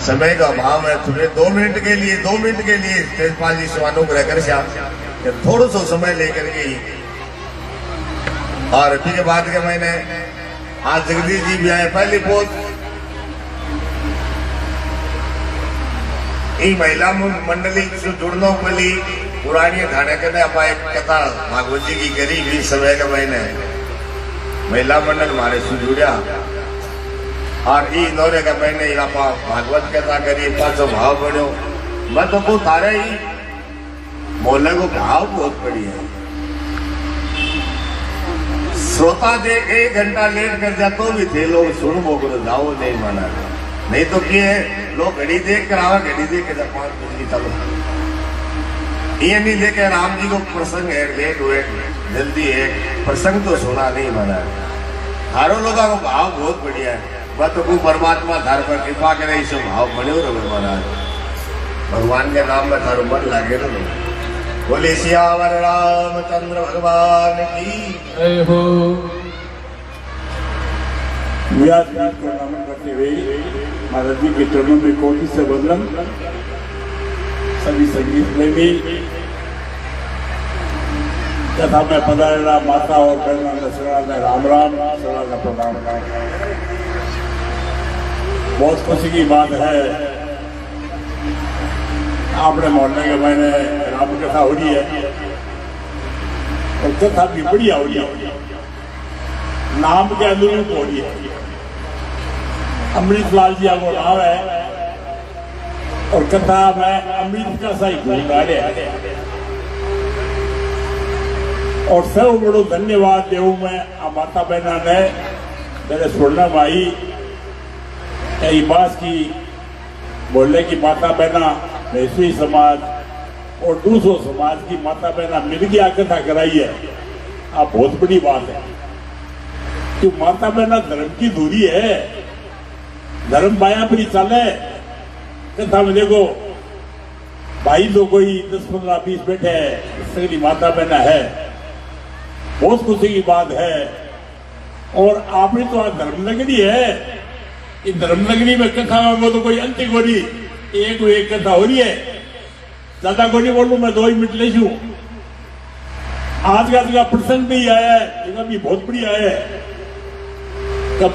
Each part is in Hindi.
समय का अभाव है, तुम्हें 2 मिनट के लिए तेजपाल जी से अनुग्रह कर कि थोड़ा सा समय लेकर के और फिर के बाद के मैंने आज जगदीश जी भी आए पहली पोत ये महिला मंडली से जुड़ना पली पुरानी थाने के एक कथा भागवत जी की करी भी समय के मैंने महिला मंडल हमारे से जुड़ा और ई नौरे का मैंने भागवत कथा करी पाचो भाव बढ़ो मैं तो को तारे ही बोले को भाव बहुत बढ़िया है। श्रोता दे 1 घंटा लेट कर जा तो भी थे लोग सुन मोको तो जाओ नहीं माना नहीं तो क्या है लोग घड़ी देख कर आवा घड़ी देख कर 5 मिनट की चलो ये नहीं देखे राम जी को प्रसंग है लेट हुए जल्दी है प्रसंग तो सुना नहीं माना थारो लोगों का भाव बहुत बढ़िया है। वह तो कोई परमात्मा धार पर कृपा करे इस भाव बने रहो महाराज भगवान के नाम में थारो मन लागे ना बोले सियावर रामचंद्र भगवान की जय हो। व्यास जी को नमन करते हुए महाराज जी के चरणों में कोटि से वंदन। सभी संगीत प्रेमी तथा मैं पधारेला माता और बहनों ने राम राम सदा प्रणाम। बहुत खुशी की बात है आपने मोहल्ले के मैंने राम कथा हो रही है और कथा भी बढ़िया हो रही है, नाम के अनुरूप हो रही है। अमृतलाल जी को नाम है और कथा में अमृत का सही घूम रहे हैं और सब बड़ो धन्यवाद देव मैं माता बहना ने मेरे सुनना भाई कई बात की बोलने की माता बहना वैश्वी समाज और दूसरों समाज की माता बहना मिल गया कथा कराई है। आप बहुत बड़ी बात है कि माता बहना धर्म की दूरी है, धर्म बाया पर ही चले। कथा में देखो भाई तो कोई 10, 15, 20 बैठे हैं, सगली माता बहना है, बहुत खुशी की बात है। और आपने तो आज धर्म नगरी है, इस धर्म नगरी में कथा में तो कोई अंतिम हो रही एक कथा हो रही है, ज्यादा को नहीं बोलूं मैं 2 ही मिनट ले लूं। आज का प्रसंग भी आया है, ये भी बहुत बढ़िया है कि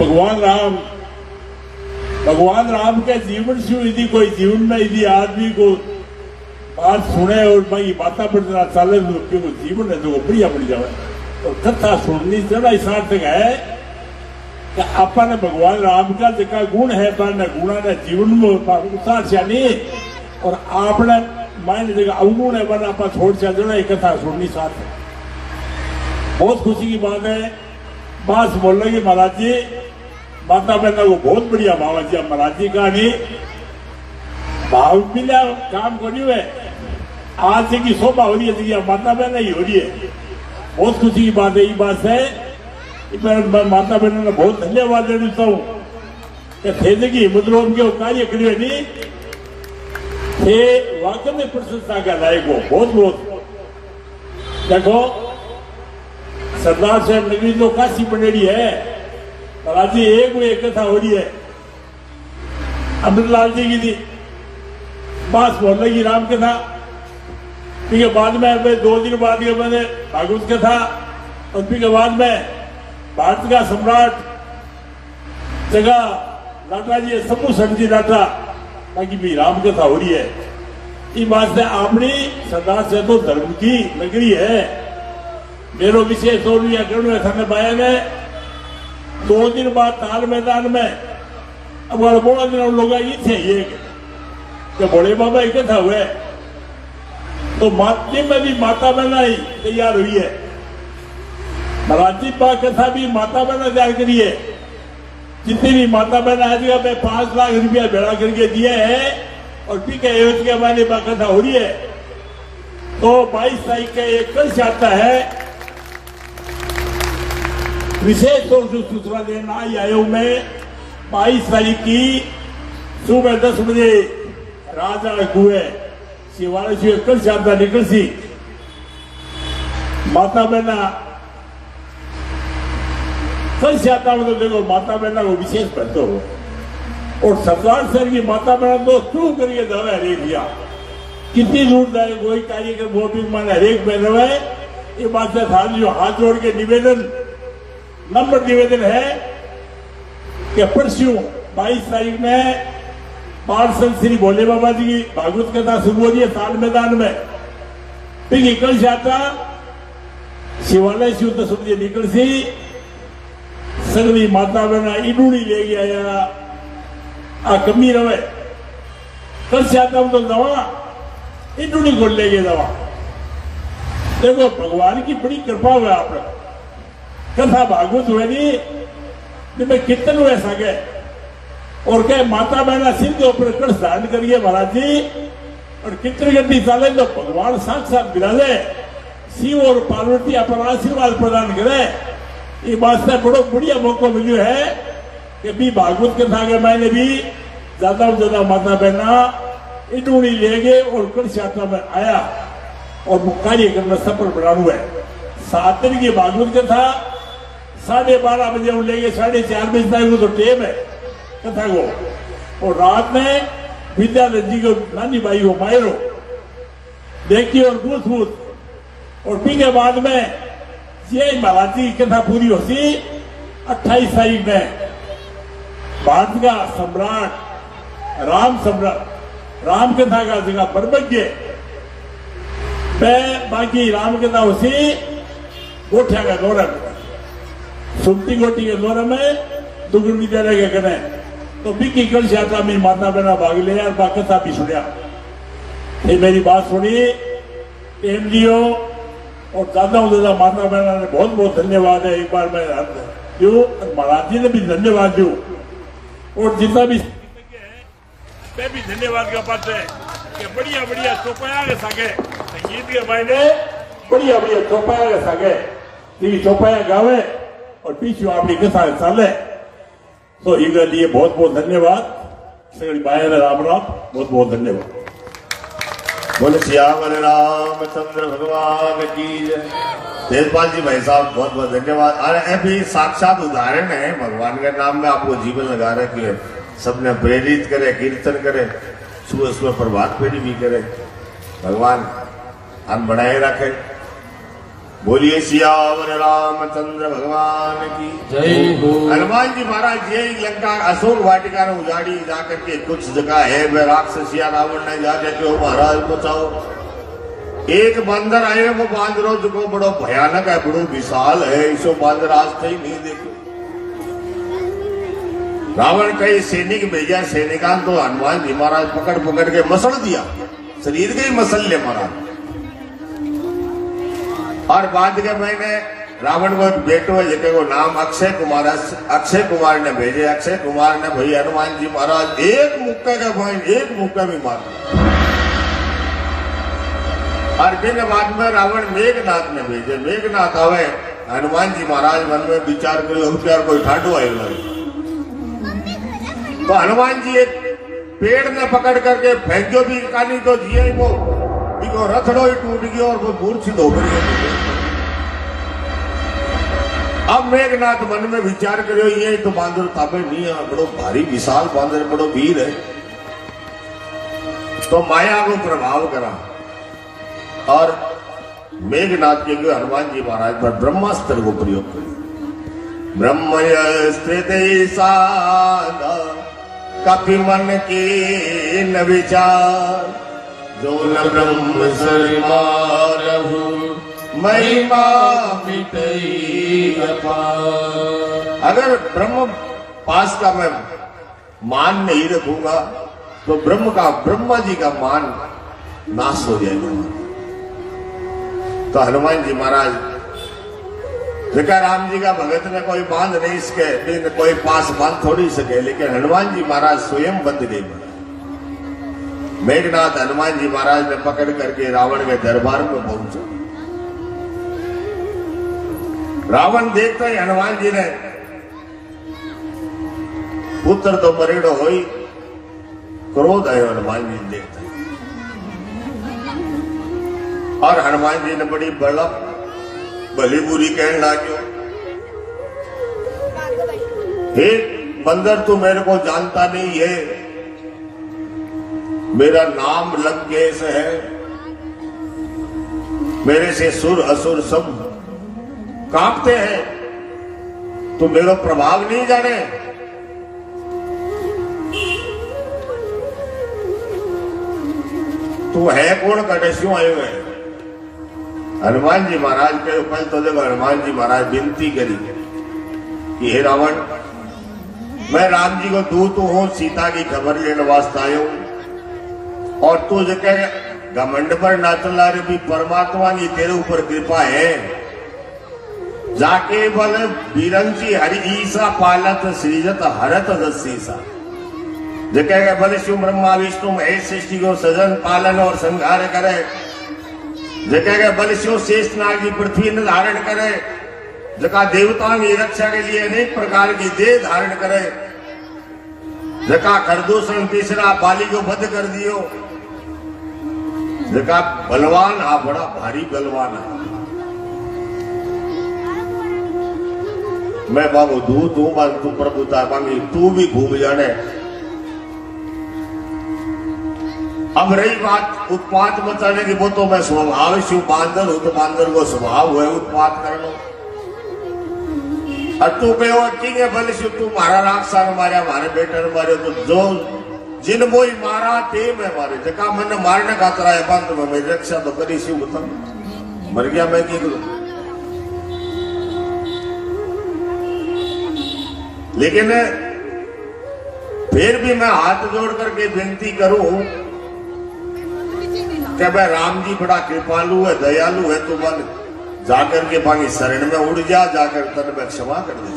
भगवान राम के जीवन से यदि कोई जीवन में यदि आदमी को बात सुने और भाई माता पिता चाले तो जीवन है तो बढ़िया बढ़ जाए। तो कथा सुननी जरा सार्थक है कि अपन भगवान राम का जिका गुण है गुणा ने जीवन में उतार नहीं और आपने मायने जगह अवगुण है बना आप छोड़ से जरा कथा सुननी सार्थक। बहुत खुशी की बात है। बात बोल रहे महाराज जी माता बहना को बहुत बढ़िया भाव जी महाराज जी का नहीं भाव मिला काम को नहीं हुए आज से की शोभा हो रही है माता बहना ही हो रही है। बहुत खुशी की बात है। ये बात है मैं माता बहनों ने बहुत धन्यवाद देता हूँ कि थे की हिम्मत के कार्य करिए नहीं थे वाकई में प्रशंसा का लायक हो बहुत। देखो सरदार साहब नगरी तो काशी पनेड़ी है महाराज जी एक कथा हो रही है अमृतलाल जी की थी बात बोल रही राम कथा ठीक है। बाद में 2 दिन बाद मैंने भागवत कथा और फिर के बाद में भारत का सम्राट जगह लाटा जी सबू सन जी लाटा बाकी भी राम कथा हो रही है। ये बात से आपने सरदार से तो धर्म की नगरी है। मेरो विशेष और थाने बाया ने 2 दिन बाद ताल मैदान में अब बोला दिन लोग ये थे ये कि बोले बाबा एक कथा हुए तो मातृ में भी माता बहना ही तैयार हुई है। महाराज जी पा कथा भी माता बहना तैयार करी है। जितनी भी माता बहना आज मैं 5 लाख रुपया भेड़ा करके दिए हैं और फिर के एवज के हमारे पा कथा हो रही है। तो 22 तारीख का एक कल से आता है विशेष तौर से सूचना देना आई आयोग में 22 तारीख की सुबह 10 बजे राजा कुए शिवालय से कल से आता निकल सी माता बहना कल से आता मतलब देखो माता बहना को विशेष भरतो हो और सरदार सर की माता बहना तो क्यों करिए दवा हरेक लिया कितनी दूर जाए कोई कार्यक्रम वो भी मान हरेक में रहे ये बात से साथ जो हाथ जोड़ के निवेदन नंबर निवेदन है कि परसों 22 तारीख में पार्षद श्री भोले बाबा जी की भागवत कथा शुरू हो रही है साल मैदान में फिर निकल जाता शिवालय से तो समझे निकल सी सगली माता बहना इडूड़ी ले गया आ कमी रवे कल से आता हूं तो दवा इडूड़ी को ले गए दवा देखो भगवान की बड़ी कृपा हुआ आप कथा भागवत हुए नहीं मैं कितन हुए सके और क्या माता बहना सिंह के ऊपर कड़ धारण करिए महाराज जी और कितनी गड्डी चाले तो भगवान साक्षात बिराजे शिव और पार्वती अपन आशीर्वाद प्रदान करे ये बात से बड़ो बढ़िया मौका मिलो है कि भी भागवत कथा के मैंने भी ज्यादा से ज्यादा माता बहना इडूड़ी ले गए और कल यात्रा में आया और कार्यक्रम में सफल बना हुआ है 7 दिन की भागवत कथा 12:30 बजे हम ले गए 4:30 बजे तक तो टेम है कथा को और रात में विद्यानंद जी को नानी बाई को मायरो देखिए और बूथ बूथ और पी के बाद में ये महाराज जी की कथा पूरी होती 28 तारीख में भारत का सम्राट राम कथा का जगह परबज्ञ बाकी राम कथा होती गोठिया का गौरव सुमती गोटी के गौरव में दुगुन विद्यालय के कने तो बिकी कल यात्रा में माता बहना भाग लिया और कथा भी सुनिया ये मेरी बात सुनी टेम लियो और ज्यादा से ज्यादा माता बहना ने बहुत बहुत धन्यवाद है एक बार मैं दू महाराज जी ने भी धन्यवाद दू और जितना भी मैं भी धन्यवाद का पात्र है कि बढ़िया बढ़िया चौपाया के सागे संगीत के मायने बढ़िया बढ़िया चौपाया के सागे तीन चौपाया गावे और पीछे अपनी कथा चाले तो इनके लिए बहुत बहुत धन्यवाद सगड़ी बाया ने राम राम बहुत बहुत धन्यवाद बोले श्यामल रामचंद्र भगवान की जय। तेजपाल जी भाई साहब बहुत बहुत धन्यवाद। अरे भी साक्षात उदाहरण है भगवान के नाम में आपको जीवन लगा रखे सबने प्रेरित करे कीर्तन करे सुबह सुबह प्रभात फेरी भी करे भगवान हम बढ़ाए रखे। बोलिए सियावर रामचंद्र भगवान की जय हो। हनुमान जी महाराज यही लंका अशोक वाटिका ने उजाड़ी जाकर के कुछ जगह है वे राक्षसिया रावण ने जाके क्यों महाराज बचाओ एक बंदर आए वो बांदरों जो बड़ो भयानक है बड़ो विशाल है इसो बांदर आज तक नहीं देखे रावण कई सैनिक भेजा सैनिकान तो हनुमान जी महाराज पकड़ पकड़ के मसल दिया शरीर के ही मसल ले महाराज और बाद के महीने रावण को बेटो है जिसके को नाम अक्षय कुमार ने भेजे अक्षय कुमार ने भाई हनुमान जी महाराज एक मुक्का का भाई एक मुक्का भी मार और फिर बाद में रावण मेघनाथ ने भेजे मेघनाथ आवे हनुमान जी महाराज मन में विचार करो कोई ठाडो आए तो हनुमान जी एक पेड़ ने पकड़ करके फेंक्यो भी कानी तो जिये वो रथड़ो ही टूट गया और वो मूर्छित हो गई। अब मेघनाथ मन में विचार करो ये तो बांदर ताबे नहीं है बड़ो भारी विशाल बांदर बड़ो वीर है तो माया को प्रभाव करा और मेघनाथ के हनुमान जी महाराज पर ब्रह्मास्त्र को प्रयोग कर ब्रह्मस्त्र कपि मन के न विचार जो न ब्रह्म सरमारहु महिमा मिटई अपार। अगर ब्रह्म पास का मैं मान नहीं रखूंगा तो ब्रह्मा जी का मान नाश हो जाएगा। तो हनुमान जी महाराज देखा राम जी का भगत ने कोई बांध नहीं सके कोई पास बांध थोड़ी सके लेकिन हनुमान जी महाराज स्वयं बंध गए। मेघनाथ हनुमान जी महाराज ने पकड़ करके रावण के दरबार में पहुंचा। रावण देखता ही हनुमान जी ने पुत्र तो मरेड़ो होई क्रोध आयो हनुमान जी देखते और हनुमान जी ने बड़ी बड़प भली बुरी कहने लाग्यो हे बंदर तू मेरे को जानता नहीं है, मेरा नाम लंकेश है, मेरे से सुर असुर सब कांपते हैं, तू मेरा प्रभाव नहीं जाने। तू है कौन, कटे क्यों आयो है? हनुमान जी महाराज के पहले तो देखो, हनुमान जी महाराज विनती करी कि हे रावण, मैं राम जी को दूत हूं, सीता की खबर लेने वास्ते आयो, और तू जो कह घमंड पर ना चला रे, भी परमात्मा की तेरे ऊपर कृपा है, जाके बल बीरंची हरि ईसा पालत सृजत हरत दसीसा, जो कह बल शिव ब्रह्मा विष्णु महेश सृष्टि को सजन पालन और संहार करे, जो कह बल शिव शेष नाग की पृथ्वी न धारण करे, जका देवताओं की रक्षा के लिए अनेक प्रकार की देह धारण करे, जका खरदूषण तीसरा बाली को वध कर दियो, जका बलवान आ बड़ा भारी बलवान है। मैं बाबू दूत हूं, बाबू तू प्रभुता मांगी, तू भी घूम जाने। अब रही बात उत्पात मचाने की, वो तो मैं स्वभाव शिव बांदर हूं, तो बांदर को स्वभाव है उत्पात करना। और तू कहो ठीक है भले शिव, तू मारा राक्षस मारे, हमारे बेटे ने मारे, तो जो जिन मोई मारा ते मैं मारे, जका मैंने मारने खातर आया बंद में मेरी रक्षा तो करी शिव, बता मर गया मैं की करूं। लेकिन फिर भी मैं हाथ जोड़ करके विनती करूं कि भाई राम जी बड़ा कृपालु है, दयालु है, तू बन जाकर के पानी शरण में उड़ जा, जाकर तन में क्षमा कर दे।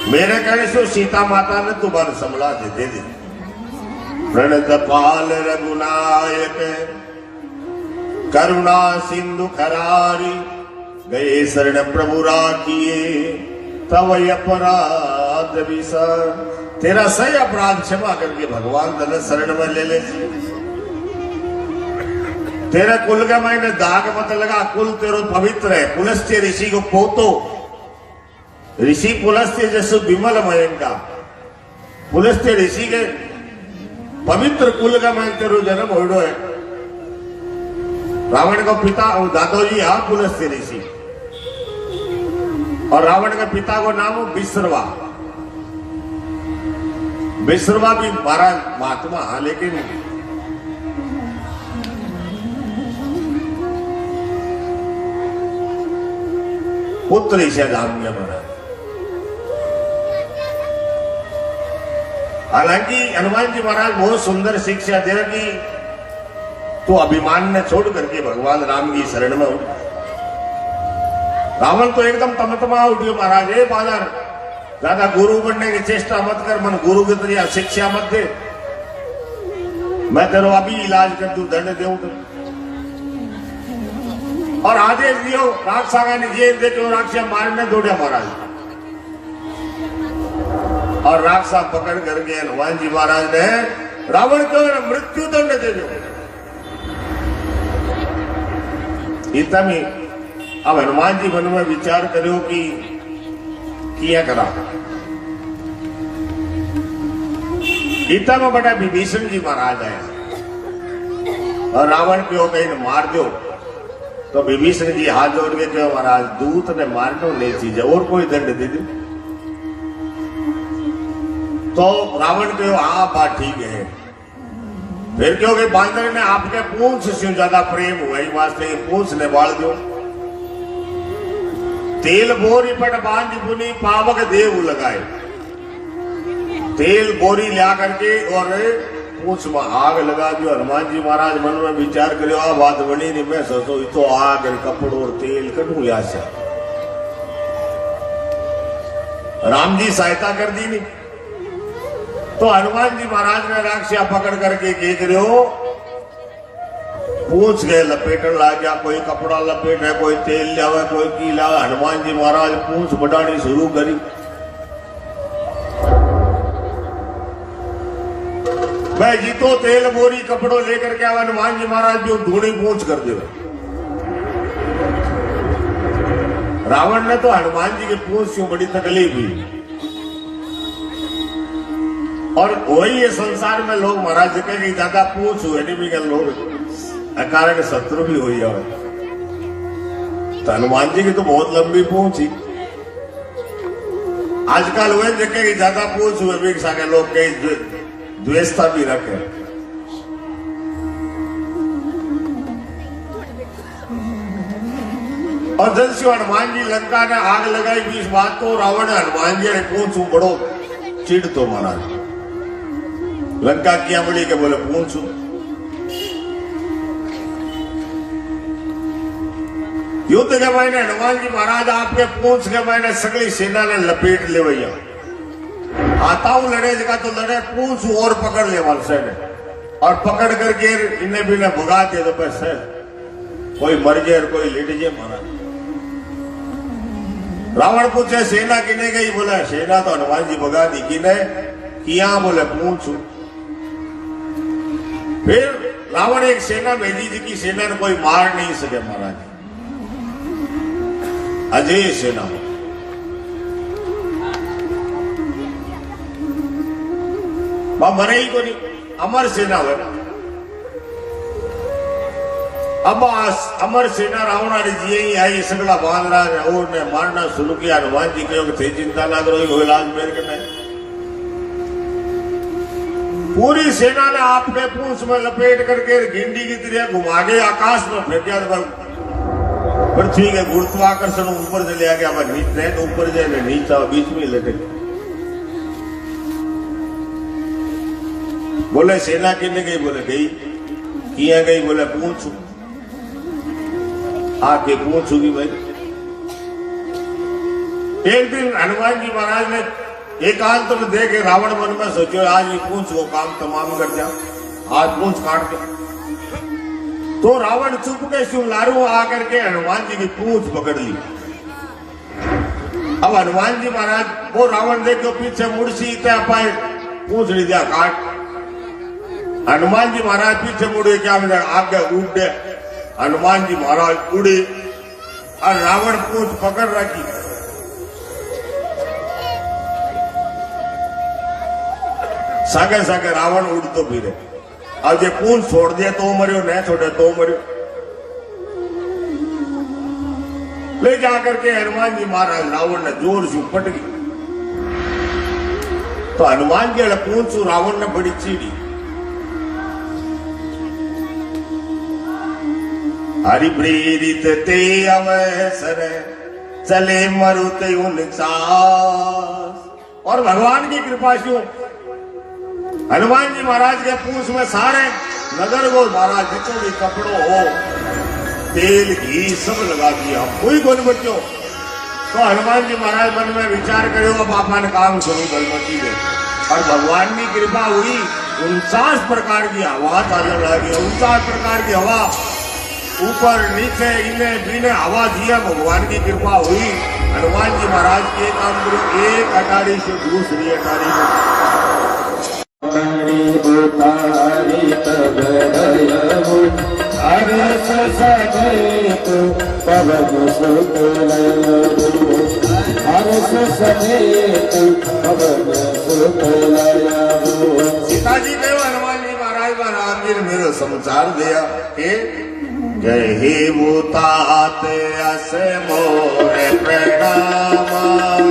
मेरे कहने से सीता माता ने तू बन संभला दे दे। प्रणत पाल रघुनायक करुणा सिंधु खरारी, गए शरण प्रभु राखिए तव अपराध विसर। तेरा सही अपराध क्षमा करके भगवान तने शरण में ले ले। तेरे कुल का मैंने दाग मत लगा, कुल तेरो पवित्र है। पुलस्त्य ऋषि को पोतो, ऋषि पुलस्त्य जैसे विमल मयंका, पुलस्त्य ऋषि के पवित्र कुल का मैं तेरो जन्म होड़ो है। रावण का पिता और दादोजी हा पुलस्त्य ऋषि, और रावण के पिता को नाम विश्रवा। विश्रवा भी महाराज महात्मा, लेकिन पुत्र इसे नाम ने बना। हालांकि हनुमान जी महाराज बहुत सुंदर शिक्षा दे कि तो अभिमान ने छोड़ करके भगवान राम की शरण में उठ। रावण तो एकदम तमतमा उठियो महाराज, हे बालर ज्यादा गुरु बनने की चेष्टा मत कर, मन गुरु की तरह शिक्षा मत दे, मैं तेरो अभी इलाज कर दूं, दंड देऊं तो। और आदेश दियो राक्षा ने जेल देखो, राक्षा मारने दौड़े महाराज, और राक्षा पकड़ करके हनुमान जी महाराज ने रावण को मृत्यु दंड दे दो। इतना ही अब हनुमान जी मन में विचार करो कि किया करा। इतना में बड़ा विभीषण जी महाराज आया और रावण को कहीं मार दो, तो विभीषण जी हाथ जोड़ के कहो महाराज दूत ने मारना नहीं चीज, और कोई दंड दे दे। तो रावण कहो हाँ बात ठीक है। फिर क्योंकि बांदर ने आपके पूंछ से ज्यादा प्रेम हुआ ही वास्ते पूंछ ने बाल दो। तेल बोरी पट बांध पुनी पावक देव लगाए, तेल बोरी लिया करके और पूछ में आग लगा दियो। हनुमान जी महाराज मन में विचार करो आ बात बनी नहीं, मैं सोचो तो आग कपड़ो और तेल कटू या से। राम जी सहायता कर दी नहीं, तो हनुमान जी महाराज ने राक्षिया पकड़ करके के करो पूछ गए लपेटन ला गया, कोई कपड़ा लपेट है, कोई तेल लिया, कोई की ला। हनुमान जी महाराज पूछ बढ़ानी शुरू करी। मैं जीतो तेल बोरी कपड़ों लेकर के आवा, हनुमान जी महाराज भी ढूंढी पूछ कर दे। रावण ने तो हनुमान जी की पूछ क्यों बड़ी तकलीफ हुई, और वही ये संसार में लोग महाराज जी के ज्यादा पूछ हुए नहीं भी लोग अकारण शत्रु भी हुई है। तो हनुमान जी की तो बहुत लंबी पूछ ही आजकल हुए जगह की ज्यादा पूछ हुए भी सारे लोग कई द्वेषता भी रखे। और जब से हनुमान जी लंका ने आग लगाई भी इस बात को रावण ने हनुमान जी ने पूछू बड़ो चिड़ तो महाराज लंका किया बड़ी के बोले पूछू युद्ध के मैंने हनुमान जी महाराज आपके पूछ के मैंने सगली सेना ने लपेट ले भैया आता हूं लड़े जगह तो लड़े पूछ और पकड़ ले वाल से और पकड़ करके इन्हें भी ने भगा दिया तो पैसे कोई मर गए और कोई लेट जाए महाराज। रावण पूछे सेना किने गई बोला सेना तो हनुमान जी भगा दी किने किया बोले पूछू। फिर रावण एक सेना भेजी थी कि सेना ने कोई मार नहीं सके महाराज अजय सेना मरे ही को नहीं अमर सेना हुए ना। अब अमर सेना रावण जी ही आई सगला बांध रहा है और ने मारना शुरू किया। हनुमान जी कहो थे चिंता ना करो हो इलाज मेरे के पूरी सेना ने आपके पूंछ में लपेट करके गिंडी की तरह घुमा के आकाश में फेंका पृथ्वी के गुरुत्वाकर्षण ऊपर से ले गया नीचे ऊपर जाए नीचा बीच में लटक। बोले सेना किने गई बोले गई किया गई बोले पूछू आके पूछूगी भाई। एक दिन हनुमान जी महाराज ने एकांत में देखे रावण मन में सोचो आज ये पूछ वो काम तमाम कर दिया आज पूछ काट के। तो रावण चुप के लारू आकर के हनुमान जी की पूछ पकड़ ली। अब हनुमान जी महाराज वो रावण देखो पीछे मुड़सी इतना पाए पूछ ली दिया काट। हनुमान जी महाराज पीछे मुड़े क्या आगे उड़े हनुमान जी महाराज उड़े और रावण पूछ पकड़ रखी। सागे सागे रावण उड़ तो फिरे अब ये पूछ छोड़ दिया तो मरियो नहीं छोड़े तो मरियो। ले जाकर के हनुमान जी महाराज रावण ने जोर से पट गई। तो हनुमान जी ने पूछ रावण ने बड़ी चीड़ी हरि प्रेरित ते अवसर चले मरुते उनचास। और भगवान की कृपा से हनुमान जी महाराज के पूछ में सारे नगर को महाराज जितने भी कपड़ों हो तेल घी सब लगा दिया कोई कौन बच्चों। तो हनुमान जी महाराज मन में विचार करे अब आपा ने काम शुरू बलमती है और भगवान की कृपा हुई 49 प्रकार की हवा चालने लगी। 49 प्रकार की हवा ऊपर नीचे इन्हें बीने हवा दिया भगवान की कृपा हुई। हनुमान जी महाराज के काम करो एक अटारी से दूसरी अटारी में सीताजी ने हनुमान जी महाराज राम जी ने मेरा समाचार दिया कि जय हे भूतात अस मोरे प्रणाम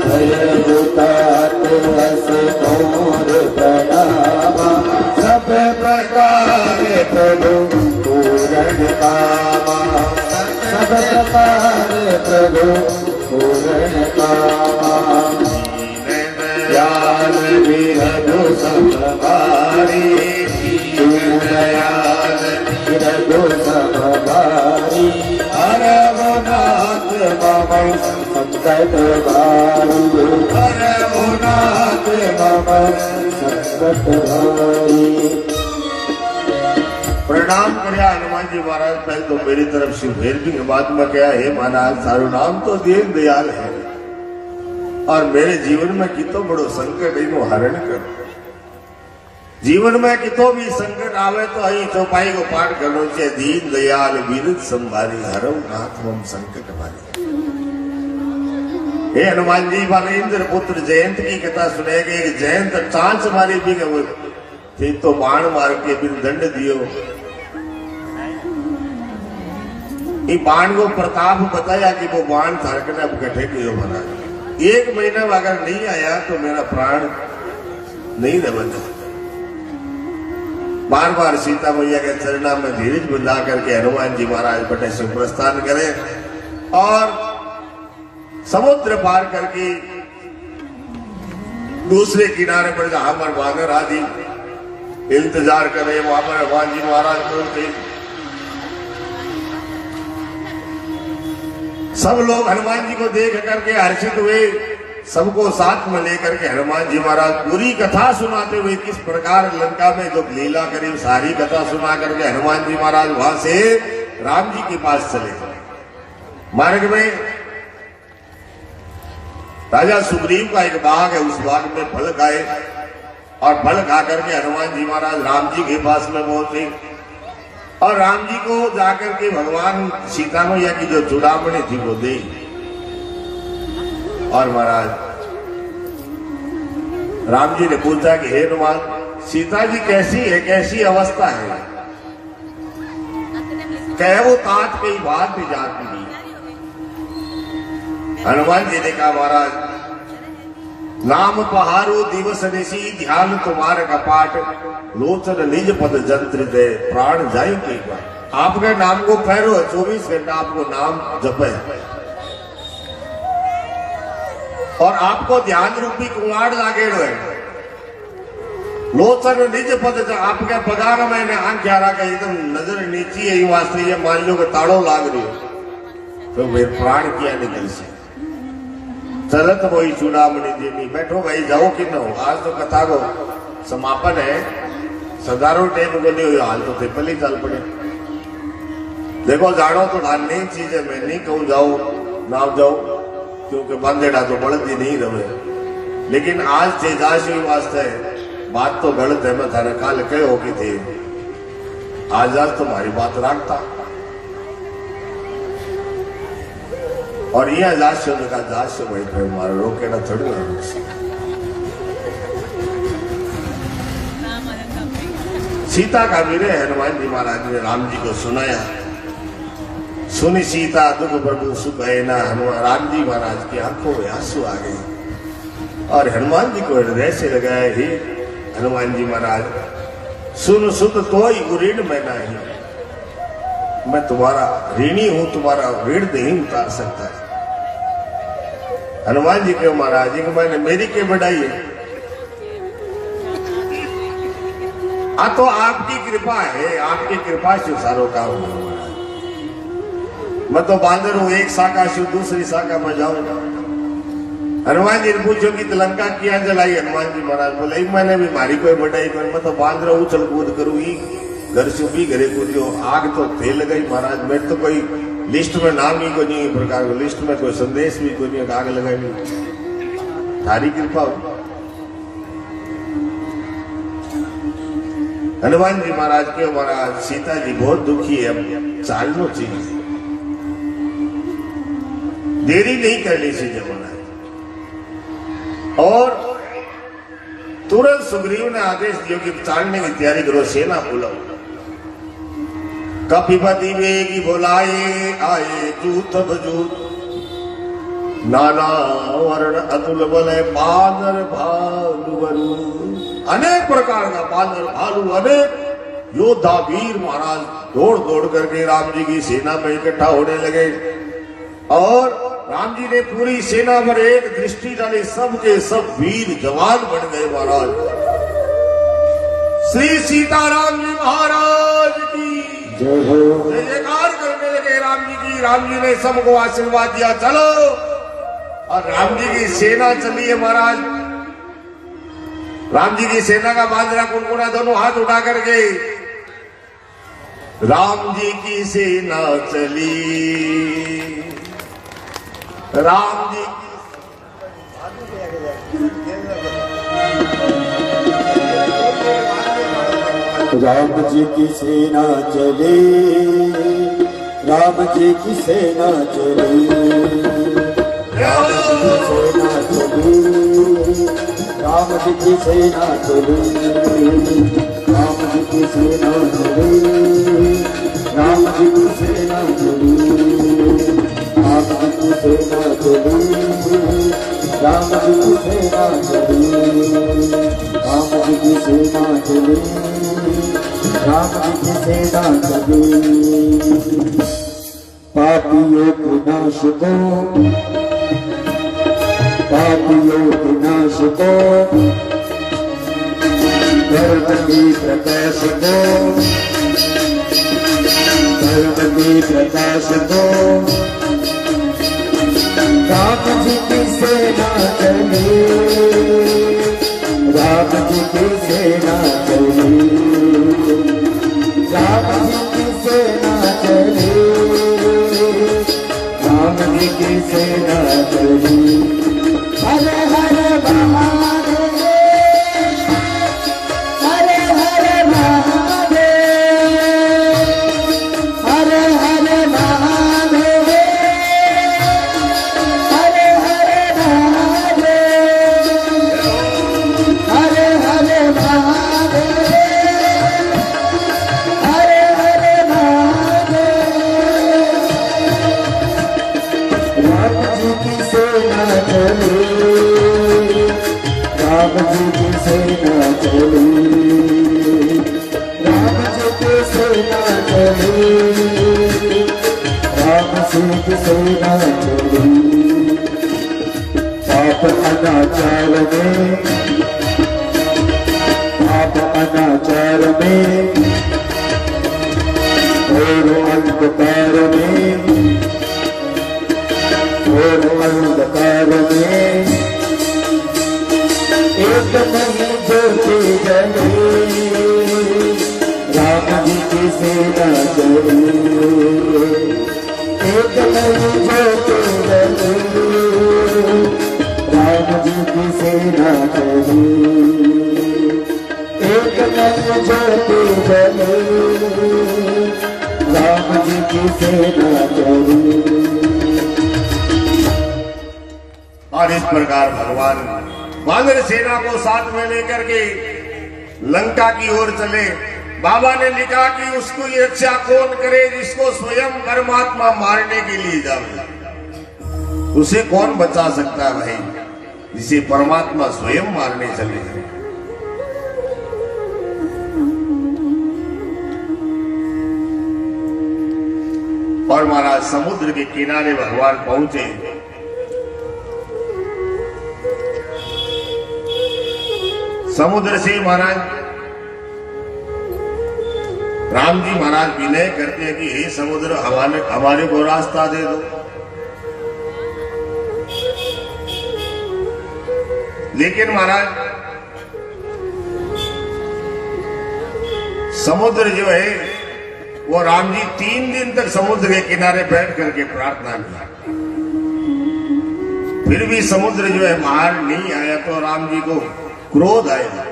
जय भूतात अस मोरे प्रणाम सब प्रकार प्रभु पूर्ण कामा सब प्रकार प्रभु पूर्ण कामा दयाल विरधु समभारी दयाल विरधु समभारी हरमुनाथ मम संकट भारी हरमुनाथ मम संकट भारी। प्रणाम करया हनुमान जी महाराज पहले तो मेरी तरफ से फिर भी बाद में क्या है महाराज सारू नाम तो दीन दयाल है और मेरे जीवन में कितो बड़ो संकट इनो हरण कर। जीवन में कितो भी संकट आवे तो अही चौपाई को पाठ करो से दीन दयाल विरध संभारी हरव नाथ मम संकट भारी। हे हनुमान जी वाले इंद्र पुत्र जयंत की कथा सुनेगे। जयंत चांच मारी भी गए थे तो बाण मार के बिन दंड दियो। ये बाण को प्रताप बताया कि वो बाण धारक ने अब गठे कियो महाराज। 1 महीना अगर नहीं आया तो मेरा प्राण नहीं दबता। बार बार सीता मैया के चरणा में धीरज बंधा करके हनुमान जी महाराज बटे से प्रस्थान करें और समुद्र पार करके दूसरे किनारे पर जहां पर वानर आदि इंतजार करे वहां पर हनुमान जी महाराज बोलते। सब लोग हनुमान जी को देख करके हर्षित हुए। सबको साथ में लेकर के हनुमान जी महाराज पूरी कथा सुनाते हुए किस प्रकार लंका में जो लीला करी सारी कथा सुना करके हनुमान जी महाराज वहां से राम जी के पास चले गए। मार्ग में राजा सुग्रीव का एक बाग है, उस बाग में फल खाए और फल खा करके हनुमान जी महाराज राम जी के पास में पहुंचे और राम जी को जाकर के भगवान सीता मैया की जो चूड़ामणि थी वो दी। और महाराज राम जी ने पूछा कि हे हनुमान सीता जी कैसी है, कैसी अवस्था है? कहे वो तात कई बात भी जाती नहीं। हनुमान जी ने कहा महाराज नाम पहारो दिवस निशी ध्यान तुम्हारे कपाट लोचन निज पद जंत्र दे प्राण जाई कई बार। आपके नाम को फेरो 24 घंटा आपको नाम जपे और आपको ध्यान रूपी कुमार लागेड़ो है। लोचन निज पद आपके पगार में आंख यारा का एकदम नजर नीची है वास्ते ये मान लो कि ताड़ो लाग रही हो तो वे प्राण किया निकल से चलत वही चूड़ामणि देनी। बैठो भाई जाओ कि न हो, आज तो कथा को समापन है। सदारो टेम को नहीं हुई हाल तो ट्रिपल ही चल पड़े। देखो जानो तो धान चीज है, मैं नहीं कहूँ जाओ ना जाओ क्योंकि बंदेड़ा तो बढ़ती नहीं रहे। लेकिन आज तेजाशी वास्ते बात तो गलत है। मैं थाने काल कहो की थी आज तुम्हारी बात रखता और यह जाश्य का जाश्य बैठे मारे रोके ना थोड़ी ना। सीता का वीर हनुमान जी महाराज ने राम जी को सुनाया। सुनी सीता दुख प्रभु सुख है ना। हनुमान राम जी महाराज की आंखों में आंसू आ गए और हनुमान जी को हृदय से लगाया ही हनुमान जी महाराज सुन सुत तो ही ऋण में नहीं, मैं तुम्हारा ऋणी हूं, तुम्हारा ऋण नहीं उतार सकता। हनुमान जी के महाराज जी मैंने मेरी के बढ़ाई है आ तो आपकी कृपा है, आपकी कृपा से सारों काम हुआ। मैं तो बांदर हूं, एक शाखा से दूसरी शाखा में जाऊंगा। हनुमान जी ने पूछो कि लंका किया जलाई? हनुमान जी महाराज बोले मैंने भी मारी कोई बढ़ाई कर, मैं तो बांदर उछल कूद करूंगी घर से भी घरे कूद। आग तो थे लगाई महाराज, मेरे तो कोई लिस्ट में नाम ही कोई नहीं प्रकार को, लिस्ट में कोई संदेश भी कोई नहीं, आग लगाई नहीं। थारी कृपा हो। हनुमान जी महाराज के महाराज सीता जी बहुत दुखी है, अब चालनो चाहिए, देरी नहीं करनी चाहिए महाराज। और तुरंत सुग्रीव ने आदेश दिया कि चालने की तैयारी करो, सेना बुलाओ। कपिपति वेगी बोलाए आए जूत बजूत नाना वर्ण अतुल बले बानर भालू बरू। अनेक प्रकार का बानर भालू अनेक योद्धा वीर महाराज दौड़ दौड़ करके राम जी की सेना में इकट्ठा होने लगे और राम जी ने पूरी सेना पर एक दृष्टि डाली, सबके सब वीर जवान बन गए महाराज। श्री सीताराम जी महाराज की जय जयकार करने लगे राम जी की। राम जी ने सबको आशीर्वाद दिया, चलो। और राम जी की सेना चली है महाराज। राम जी की सेना का बांधरा कुनकुना दोनों हाथ उठा करके राम जी की सेना चली, राम जी राम जी की सेना चली, राम जी की सेना चली, राम जी राम जी की सेना चली, राम जी की सेना चली, राम जी की सेना चली, राम जी की सेना चली, राम जी की सेना चली, राम जी की सेना चली, राम जी की सेना चली। पापियों के नाश को, पापियों के नाश को, धर्म की प्रकाश को, धर्म की प्रकाश को, राम जी की सेना चली, राम जी की सेना चली, राम जी की सेना चली, राम जी की सेना चली। हर हर महादेव, हर हर महादेव, हर हर महादेव, हर हर महादेव, हर हर महादेव, हर हर महादेव। राम जी की सेना चली, राम जी की सेना चली, राम जी की सेना चली, राम जी की सेना चली। पाप अनाचार में, पाप अनाचार में, और अंधकार में, और अंधकार में, एक नहीं ज्योति जली, राम जी की सेना चली, एक नहीं ज्योति जली, राम जी की सेना चली, एक नहीं ज्योति जली, राम जी की सेना चली। और इस प्रकार भगवान वानर सेना को साथ में लेकर के लंका की ओर चले। बाबा ने लिखा कि उसको ये रक्षा कौन करे जिसको स्वयं परमात्मा मारने के लिए जावे। उसे कौन बचा सकता है भाई, जिसे परमात्मा स्वयं मारने चले। और महाराज समुद्र के किनारे भगवान पहुंचे। समुद्र से महाराज राम जी महाराज विनय करते हैं कि हे समुद्र हमारे को रास्ता दे दो। लेकिन महाराज समुद्र जो है वो राम जी 3 दिन तक समुद्र के किनारे बैठ करके प्रार्थना की। फिर भी समुद्र जो है बाहर नहीं आया तो राम जी को क्रोध आया।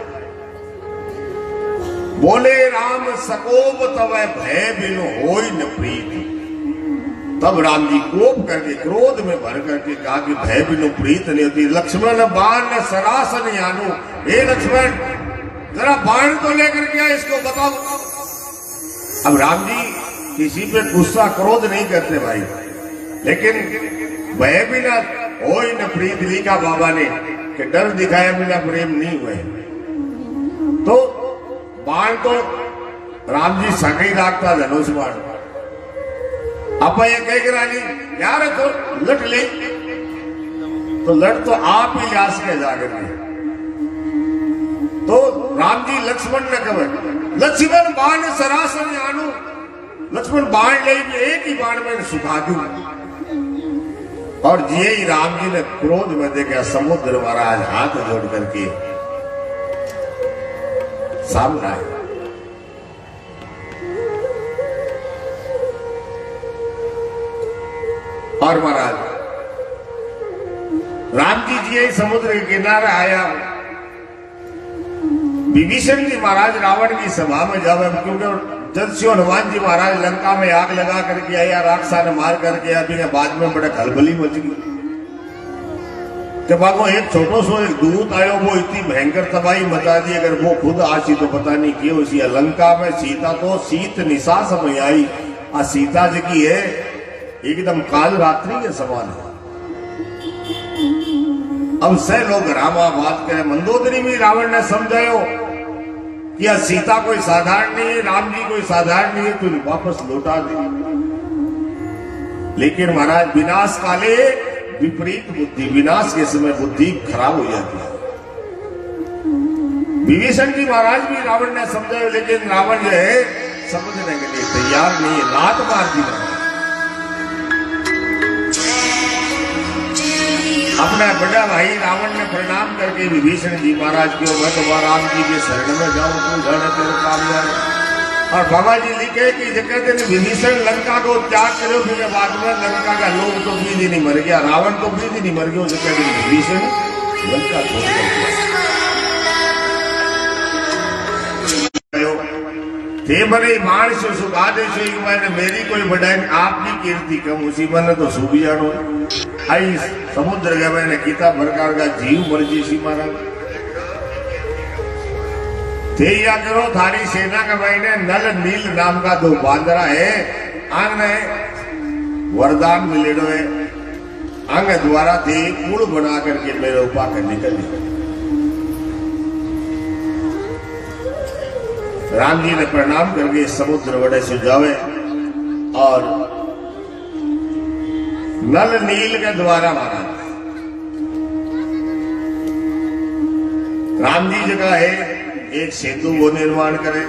बोले राम सकोप तब भय बिनु होई न प्रीत। तब राम जी कोप करके क्रोध में भर करके कहा कि भय बिनु प्रीत नहीं होती। लक्ष्मण बाण सरास नहीं आनू। हे लक्ष्मण जरा बाण तो लेकर के इसको बताओ। अब राम जी किसी पे गुस्सा क्रोध नहीं करते भाई, लेकिन भय बिना होई न प्रीत लिखा बाबा ने कि डर दिखाया बिना प्रेम नहीं हुए। तो बाण तो राम जी सके ही राखता धनुष बाण। आप ये कह के रानी यार तो लट ले, तो लट तो आप ही लिहाज के जाकर के। तो राम जी लक्ष्मण ने कहा लक्ष्मण बाण सरासन आनू। लक्ष्मण बाण ले एक ही बाण में सुखा दूं। और ये ही राम जी ने क्रोध में देखा समुद्र महाराज हाथ जोड़ करके सामने आए। और महाराज राम जी यही समुद्र के किनारे आया। विभीषण जी महाराज रावण की सभा में जावे, क्योंकि जब से हनुमान जी महाराज लंका में आग लगा करके आया, राक्षसा ने मार करके आया, बाद में बड़ा खलबली मच गई। कि बागो एक छोटो सो एक दूत आयो, वो इतनी भयंकर तबाही मचा दी। अगर वो खुद आसी तो पता नहीं क्यों उसी लंका में सीता तो शीत निशा समय आई। आ सीता जी की है एकदम काल रात्रि के समान है। अब से लोग रामा बात करे, मंदोदरी में रावण ने समझायो कि यह सीता कोई साधारण नहीं है, राम जी कोई साधारण नहीं है, तो वापस लौटा दे। लेकिन महाराज विनाश काले विपरीत बुद्धि, विनाश के समय बुद्धि खराब हो जाती है। विभीषण जी महाराज भी रावण ने समझाया, लेकिन रावण जो है समझने के लिए तैयार नहीं है, लात मार दी। अपना बड़ा भाई रावण ने प्रणाम करके विभीषण जी महाराज की मैं तो राम जी के शरण में जाऊं, तू जाने तेरे काम जाए। और बाबा जी लिखे कि कहते हैं विभीषण लंका को त्याग करो, फिर बाद में लंका का लोग तो बीज ही नहीं मर गया, रावण तो बीज ही नहीं मर गया, कहते हैं विभीषण लंका छोड़ गया। थे बने माण से सुखा दे से मैंने मेरी कोई बढ़ाई, आपकी कीर्ति कम उसी मन तो सूख जानो। आई समुद्र गए मैंने किता प्रकार का जीव मर्जी सी महाराज थे या करो। थारी सेना का मैंने नल नील नाम का दो बांदरा है, आंग ने वरदान मिलेडो है, अंग द्वारा थे पुल बना करके मेरे उपा कर निकल गए। राम जी ने प्रणाम करके समुद्र बड़े सुझावे और नल नील के द्वारा मारा। राम जी जगह है एक सेतु वो निर्माण करे।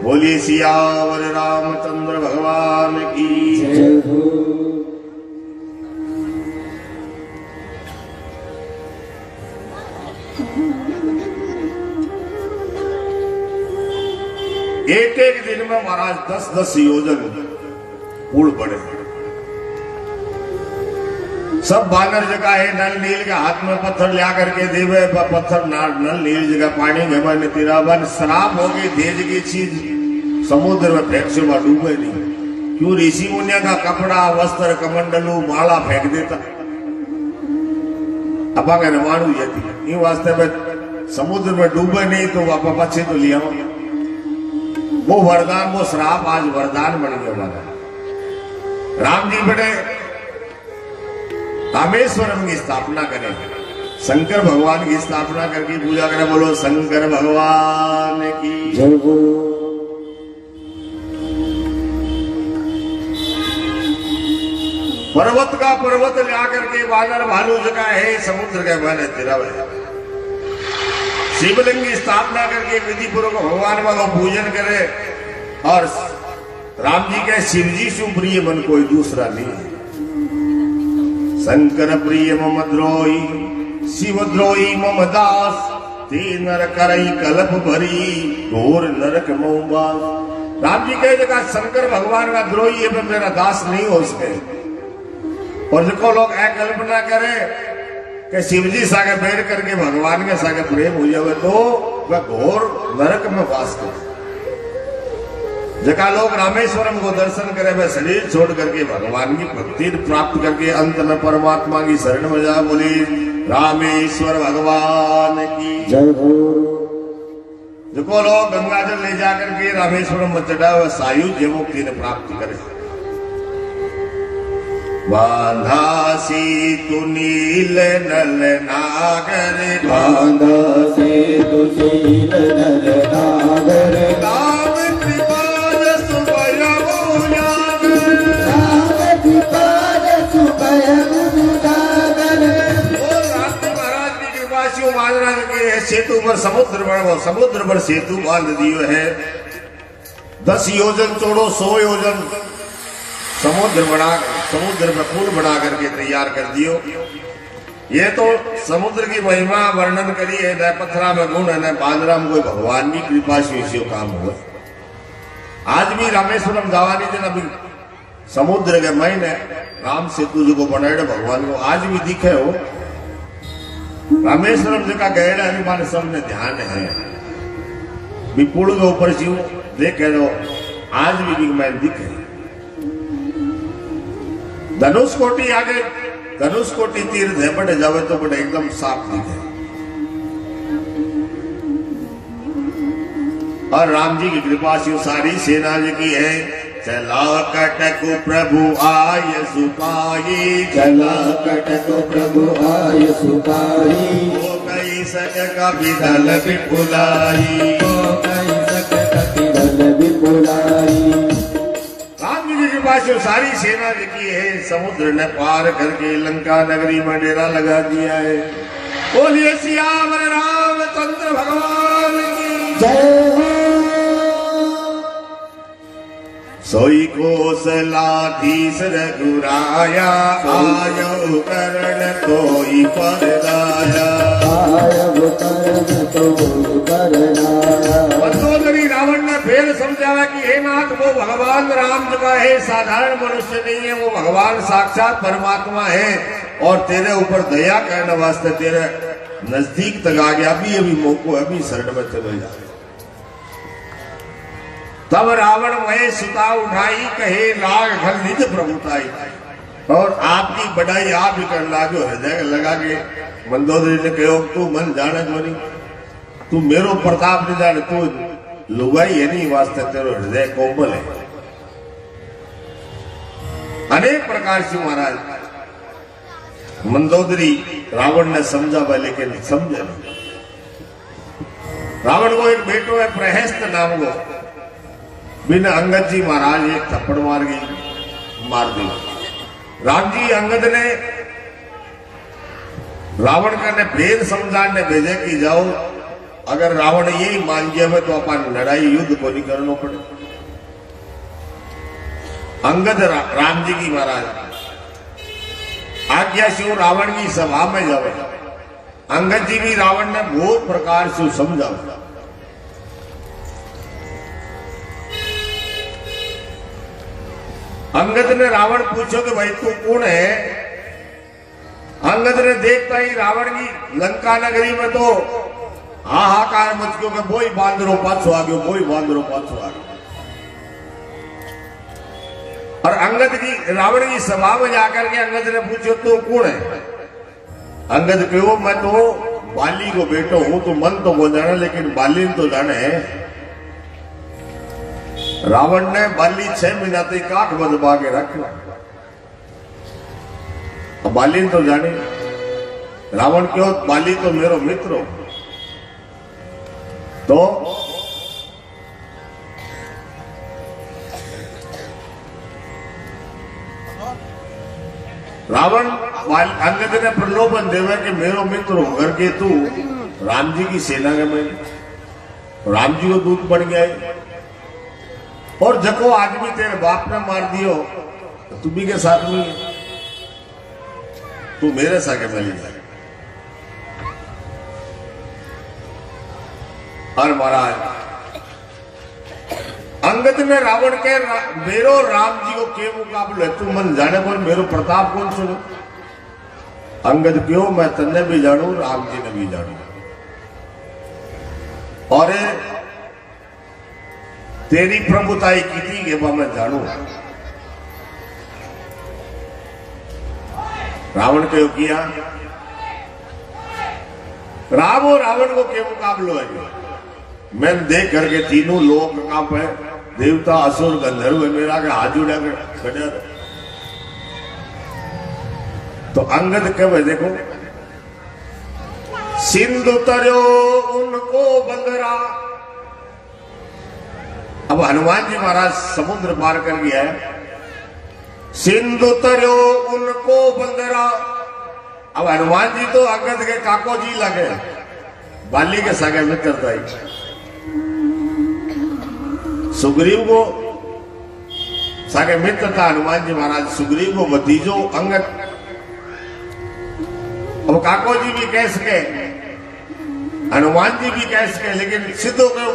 बोलिए सियावर रामचंद्र भगवान की जय हो। एक एक दिन में महाराज 10-10 योजन पुल पड़े। सब बानर जगह है, नल नील के हाथ में पत्थर लिया करके देवे, पत्थर नल नील जगह पानी घमन तिरावन शराब हो गई, तेज की चीज समुद्र में फेंक से वहां डूबे नहीं। क्यों? ऋषि मुनिया का कपड़ा वस्त्र कमंडलू माला फेंक देता, अपा का मानू जाती। इन वास्ते में समुद्र में डूबे नहीं तो आप पछे तो लिया वो वरदान, वो श्राप आज वरदान बन गया हमारा। राम जी बड़े रामेश्वरम की स्थापना करें, शंकर भगवान की स्थापना करके पूजा करें। बोलो शंकर भगवान की जय हो। पर्वत का पर्वत ला करके वानर भालू जगह है, समुद्र के बने तिरव है। शिवलिंग की स्थापना करके विधि पूर्वक भगवान का पूजन करे। और राम जी के शिव जी सुप्रिय मन कोई दूसरा नहीं है। शंकर प्रिय मम द्रोही, शिव द्रोही मम दास, ते नर करई कल्प भरी, घोर नरक मोहबास। राम जी कहे जगह शंकर भगवान का द्रोही है, मेरा दास नहीं हो सके। और जो लोग कल्पना करे कि शिव जी सागे बैठ करके भगवान के सागे प्रेम हो जाए तो वह घोर नरक में वास करे। जगह लोग रामेश्वरम को दर्शन करे, वह शरीर छोड़ करके भगवान की भक्ति प्राप्त करके अंत में परमात्मा की शरण में जा। बोली रामेश्वर भगवान की जय हो। जो लोग गंगाजल ले जाकर के रामेश्वरम में चढ़ा वह सायुज्य मुक्ति ने प्राप्त करे। बांधासी तु नील नल नागर, बांधासी तु नील नल नागर, राम कृपाल सुभय उजागर, राम कृपाल सुभय उजागर। महाराज की कृपा से महाराज के सेतु पर समुद्र पर सेतु बांध दियो है। 10 योजन चौड़ो 100 योजन समुद्र में पुल बना करके तैयार कर दियो। ये तो समुद्र की महिमा वर्णन करी है, न पत्थरा में गुण है, न बांदरा में कोई भगवान की कृपा से इसी काम हुआ। आज भी रामेश्वरम जावानी दिन अभी समुद्र के महीने राम सेतु जो को बनाए भगवान को आज भी दिखे हो। रामेश्वरम जगह गहरा हमारे सबने ध्यान है, भी पुल के ऊपर जीव देखे लो आज भी मैं दिखे। धनुष कोटि आगे धनुष कोटि तीर्थ है, बड़े जावे तो बड़े एकदम साफ दिखे। और राम जी की कृपा से सारी सेना जी की है। चला कटकु प्रभु आय सुपाई, चला कटक प्रभु आय सुपाई, हो गई सक कभी दल विपुलाई। हो गई सक कपि दल विपुलाई। राम जी की कृपा से सारी सेना जी की है। समुद्र ने पार करके लंका नगरी में डेरा लगा दिया है। बोलिए सियावर रामचंद्र भगवान की जय हो। सोई कोसलाधीश रघुराया, आयो करण तोई परदाया। आयव करण तो करनाया। मंदोदरी रावण ने फिर समझाया कि हे नाथ, वो भगवान राम जी का है, साधारण मनुष्य नहीं है, वो भगवान साक्षात परमात्मा है। और तेरे ऊपर दया करने वास्ते तेरे नजदीक तक आ गया, अभी अभी मौको, अभी शरण में चले जा। तब रावण वह सुता उठाई, कहे लाग फल निज प्रभुताई। और आपकी बड़ाई आप ही कर लागो, हृदय लगा के मंदोदरी ने कहो, तू मन जाने गोरी, तू मेरो प्रताप नहीं जाने, तू लुगाई है नहीं, वास्ते तेरो हृदय कोमल है। अनेक प्रकार से महाराज मंदोदरी रावण ने समझा भाई, लेकिन समझे नहीं। रावण को एक बेटो है प्रहस्त नाम को, बिना अंगद जी महाराज एक थप्पड़ मार दी। राम जी अंगद ने रावण का ने भेद समझाने भेजे कि जाओ, अगर रावण यही मान गया तो अपन लड़ाई युद्ध को नहीं करना पड़े। अंगद राम जी की महाराज आज्ञा से रावण की सभा में जाओ। अंगद जी भी रावण ने बहुत प्रकार से समझाओ। अंगद ने रावण पूछो कि भाई तू कौन है। अंगद ने देखता ही रावण की लंका नगरी में तो हाहाकार मच गयो कि बोई बांदरो पाछो आ गयो, बोई बांदरो पाछो आ गयो। और अंगद की रावण की सभा में जाकर के अंगद ने पूछो तू कौन है। अंगद कहो मैं तो बाली को बेटो हूं, तो मन तो वो जाने लेकिन बाली तो जाने है। रावण ने बाली 6 महीना तक काक बदबा के रखा। बाली तो जाने, रावण क्यों, बाली तो मेरो मित्र हो। तो रावण अंगद ने प्रलोभन देवे कि मेरो मित्र हो करके तू राम जी की सेना में, राम जी को दूत बन गया है। और जको आदमी तेरे बाप ने मार दियो, तू भी के साथ में, तू मेरे साथ मिल जाए। और महाराज अंगद ने रावण के मेरो राम जी को के मुकाबले, तू मन जाने पर मेरो प्रताप कौन सुनो। अंगद क्यों, मैं तन्ने भी जानू, राम जी ने भी जानू। और तेरी प्रभुताई की थी ये मैं जानू। रावण क्यों किया, राम और रावण को के मुकाबलो है। मैंने देख करके तीनों लोग कहां पे, देवता असुर गंधर्व मेरा के हाथ जुड़ा खड़ा। तो अंगद कहे देखो, सिंधु तरयो उनको बंदरा। अब हनुमान जी महाराज समुद्र पार कर गया है। सिंधु तरयो उनको बंदरा। अब हनुमान जी तो अंगद के काको जी लगे, बाली के सगे मित्र था। सुग्रीव को सगे मित्र था हनुमान जी महाराज, सुग्रीव को भतीजो अंगद। अब काको जी भी कह सके, हनुमान जी भी कह सके, लेकिन सिद्धो को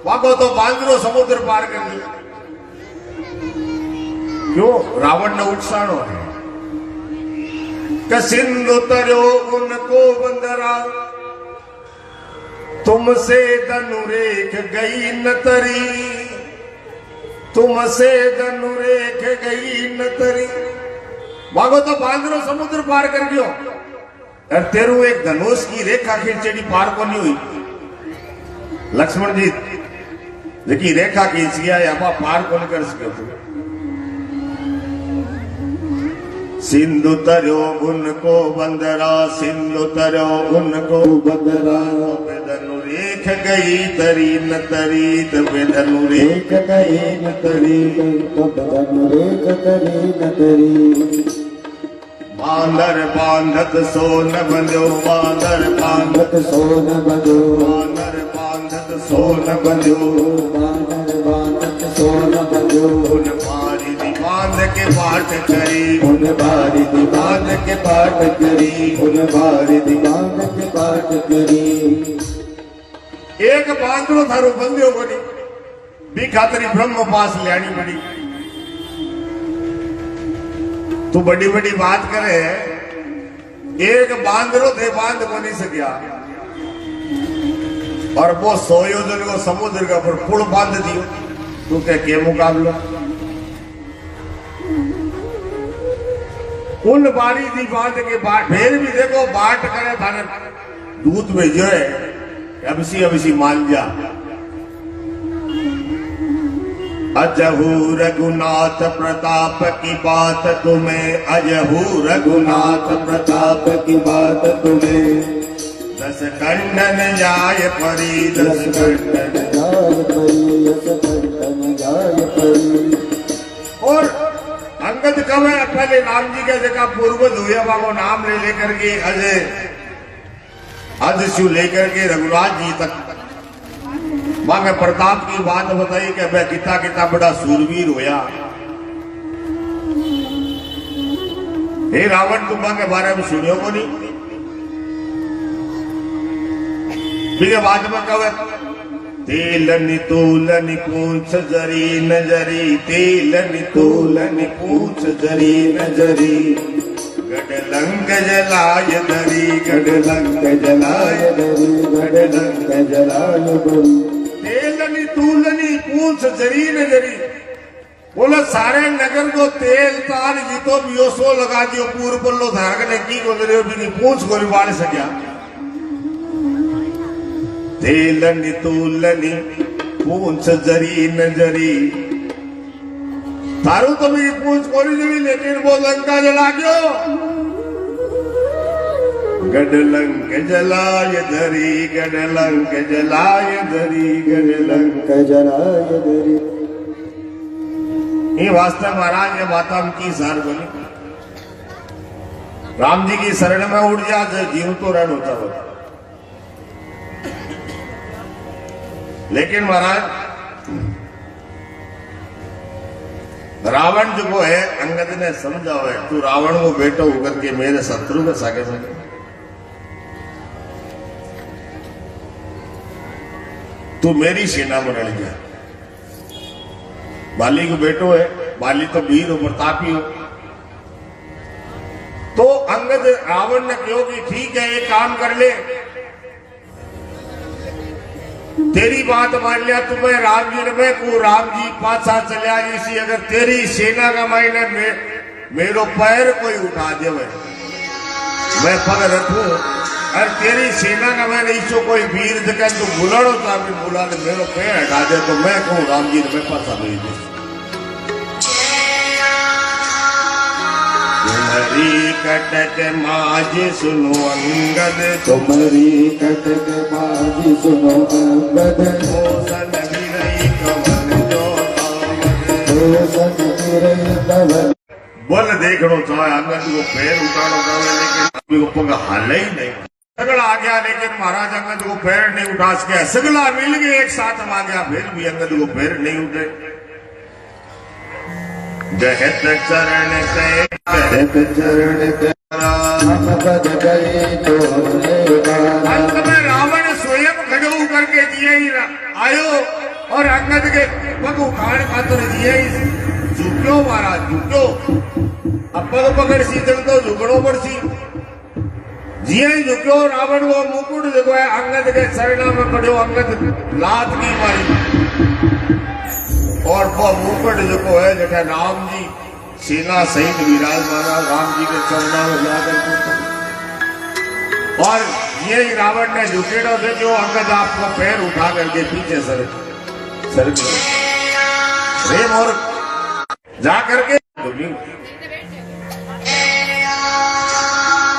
वाको तो बांदरो समुद्र पार कर लिया। क्यों, रावण ने उत्साहनो है कि सिंधु तरयो उनको बंदरा, तुमसे धनुरेख गई न तरी, तुमसे धनुरेख गई न तरी। मांगो तो बांदरो समुद्र पार कर गयो और तेरू एक धनुष की रेखा खींचेड़ी पार को नहीं हुई। लक्ष्मण जी देखी रेखा खींच गया या पार को नहीं कर सके। सिंधु तरो उनको बंदरा, सिंधु तरो उनको बंदरा, धनु रेख गई तरी न तरी तबे धनु रेख गई न तरी धनु रेख तरी न तरी। बांदर बांधत सोन बंधो, बांदर बांधत सोन बंधो, बांदर बांधत सोन बंधो, बांदर बांधत सोन बंधो। उन बारी बांध के पाठ करी, उन बारी बांध के पाठ करी, उन बारी बांध के पाठ करी। एक बांदरो थारो बंदियो बनी भी खातरी ब्रह्म पास लियानी पड़ी। तू बड़ी बड़ी बात करे, एक बांदरो थे बांध को नहीं सकिया और वो 100 योजन को समुद्र का पर पुल बांध दियो। तू के मुकाबला उन बारी दी बांध के बाद फिर भी देखो बाट करे थाने दूत में जो है अबसी मान जा। अजहू रघुनाथ प्रताप की बात तुम्हें, अजहू रघुनाथ प्रताप की बात तुम्हें। 10 खंडन जाय परी, 10 खंडन जाय परी, 10 खंडन जाय परी। और अंगद कब है पहले राम जी का जगह पूर्वज हुआ बाबो नाम ले लेकर के अजय अधशु लेकर के रघुनाथ जी तक मांगे प्रताप की बात बताई कि मैं कितना कितना बड़ा सूरवीर होया। हे रावण तुम के बारे में सुनियो को नहीं। फिर बाद में कहे तेलनि तूलनि पूंछ जरी नजरी, तेलनि तूलनि पूंछ जरी नजरी। गडलंग जलाय धरी, गडलंग जलाय धरी, गडलंग जलाय धरी। तेलनि तूलनि पूंछ जरी नजरी। बोला सारे नगर को तेल तार जीतो बियोसो लगा दियो पूर्व पल्लो धारक ने की को दरियो भी पूंछ को बाढ़ सकिया। तेलनि तूलनि पूंछ जरी नजरी। तारू तो भी पूंछ कोरी जरी लेकिन वो लंका जला गयो। गडलंक जलाय धरी, गडलंक जलाय धरी, गडलंक जलाय धरी। ये वास्तव महाराज ये बात हम की सार बोली। राम जी की शरण में उड़ जा जीव तो रण होता होता। लेकिन महाराज रावण जो है अंगद ने समझा हुआ है, तू रावण को बेटो होकर के मेरे शत्रु के सागे सके। तू मेरी सेना में लड़ गया। बाली को बेटो है, बाली तो वीर हो प्रतापी हो। तो अंगद रावण ने कहो कि ठीक है एक काम कर ले, तेरी बात मान लिया तुम्हें राम जी ने मैं को राम जी पाछा चलिया जैसी अगर तेरी सेना का मायने मेरो पैर कोई उठा दे मैं पग रखू और तेरी सेना का मैंने इसको कोई वीर जगह तो बुलाड़ो तो आपने बुला ले मेरो पैर हटा दे तो मैं कहूँ राम जी ने मैं पाछा भेज दे। तुम्हारी कटक माजी सुनो अंगद, तुम्हारी कटक माजी सुनो अंगद। सन गिरई कवन जो सन गिरई कवन। बोल देखो चाहे अंगद को पैर उठानो चाहे लेकिन को पग हाल ही नहीं। सगला आ गया लेकिन महाराज अंगद को पैर नहीं उठा सके। सगला मिल गए एक साथ आ गया फिर भी अंगद को पैर नहीं उठे। जहत चरण से जहत चरण से हम पद गए तो अंत में रावण स्वयं खड़े होकर के दिए ही आयो और अंगद के पग उखाड़ खातर दिए ही झुक्यो महाराज झुक्यो। अब पग पकड़ सी तक तो झुकड़ो पड़ सी जिये ही झुक्यो। रावण वो मुकुट जो है अंगद के शरणा में पड़ो। अंगद लात की मारी और वो मुकुट जो है जैसे राम जी सेना सहित विराजमान राम जी के चरणों में जाकर के, और ये रावण ने झुकेड़ो से जो अंगद आपको पैर उठा करके पीछे सर प्रेम और जा करके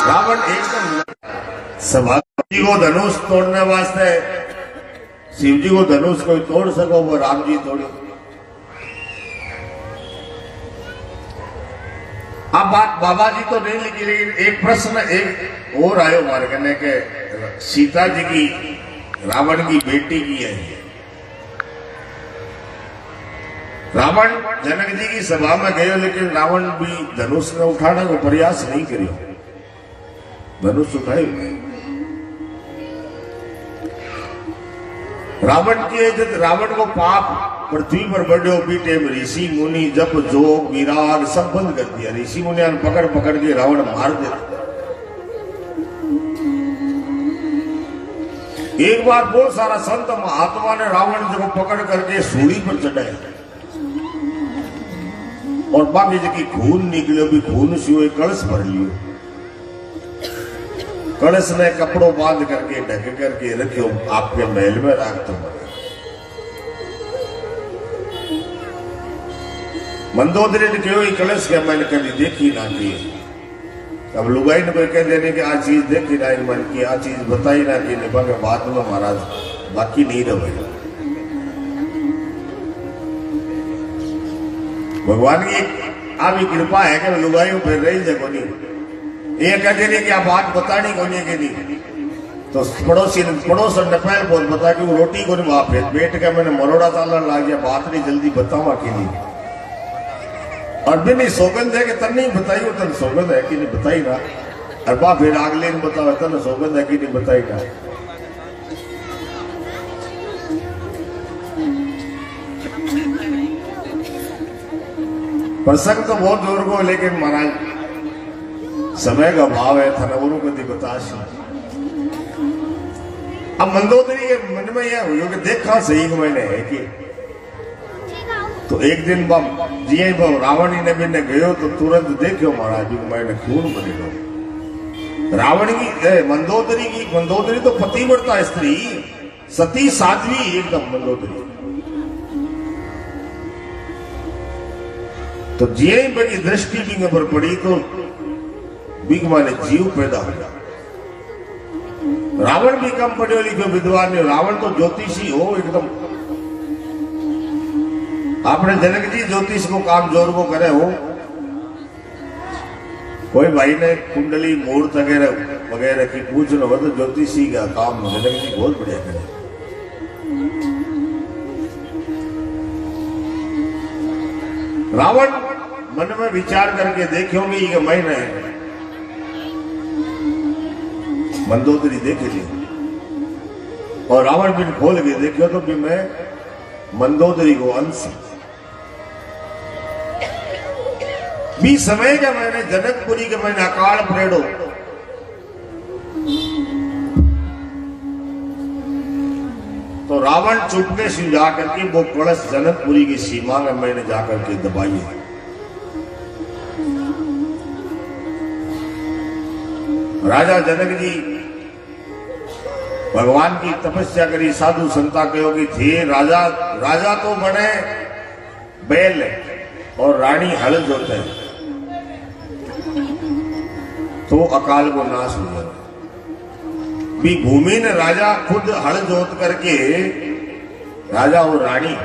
रावण एकदम सभा जी को धनुष तोड़ने वास्ते, शिव जी को धनुष कोई तोड़ सको वो राम जी तोड़े। अब बात बाबा जी तो नहीं लिखी, लेकिन एक प्रश्न एक और आयो हमारे कहने के सीता जी की रावण की बेटी की है। रावण जनक जी की सभा में गयो, लेकिन रावण भी धनुष ने उठाने को प्रयास नहीं करियो, धनुष उठाए। रावण की इज्जत, रावण को पाप पृथ्वी पर बढ़ो बीटे में ऋषि मुनि जप जोग विराग सब बंद कर दिया। ऋषि मुनिया ने पकड़ पकड़ के रावण मार देता। एक बार बहुत सारा संत महात्मा ने रावण को पकड़ करके सूली पर चढ़ाया, और बाकी जी खून निकलो भी खून से हुए कलश भर लियो। कलश ने कपड़ों बांध करके ढक करके रखियो, आपके महल में रख दो। मंदोदरी ने कहो कलश के मैंने कभी देखी ना की। अब लुगाई ने कोई कह देने की आ चीज देखी ना मन की, आ चीज बताई ना की, बाकी बात में महाराज बाकी नहीं रहे। भगवान की आपकी कृपा है कि लुगाई फिर रही जगह नहीं, ये कहते नहीं कि आप बात बतानी को नहीं, तो पड़ोसन ने पहले बहुत बता कि वो रोटी को नहीं वहां पे बैठ के मैंने मरोड़ा चालन लग गया, बात नहीं जल्दी बतावा कि नहीं। और भी नहीं सौगंध है कि तन नहीं बताई हो, तन सौगंध है कि नहीं बताई ना, और बा फिर अगले ने बताओ तन सौगंध है कि नहीं बताई ना। प्रसंग तो बहुत जोर को, लेकिन महाराज समय का भाव है, थनवरों को दिवताश। अब मंदोदरी के मन में यह हुई कि देखा सही को मैंने है कि, तो एक दिन जी रावण ने भी गयो तो तुरंत देखो महाराज जी मैंने खून बने। रावण की मंदोदरी तो पतिव्रता स्त्री, सती साध्वी एकदम मंदोदरी। तो जिये बड़ी दृष्टि बिंग पर पड़ी तो बिंग माने जीव पैदा हो गया। रावण भी कम पढ़े लिखे विद्वान नहीं, रावण तो ज्योतिषी हो एकदम। आपने जनक जी ज्योतिष को काम जोर को करे हो, कोई भाई ने कुंडली मुहूर्त वगैरह की पूछना हो तो ज्योतिषी का काम जनक जी बहुत बढ़िया करे। रावण मन में विचार करके देखोगे कि मैंने मंदोदरी देखे ली, और रावण भी खोल के देखो तो भी मैं मंदोदरी को अंश भी समय का मैंने जनकपुरी के मैंने अकाल प्रेड़ो। तो रावण चुपके से जाकर के वो कलश जनकपुरी की सीमा में मैंने जाकर के दबाई है। राजा जनक जी भगवान की तपस्या करी, साधु संता कहोगी थे राजा तो बने बैल और रानी हल जोते हैं, तो अकाल को नाश हो जाता। भी भूमि ने राजा खुद हल जोत करके, राजा और रानी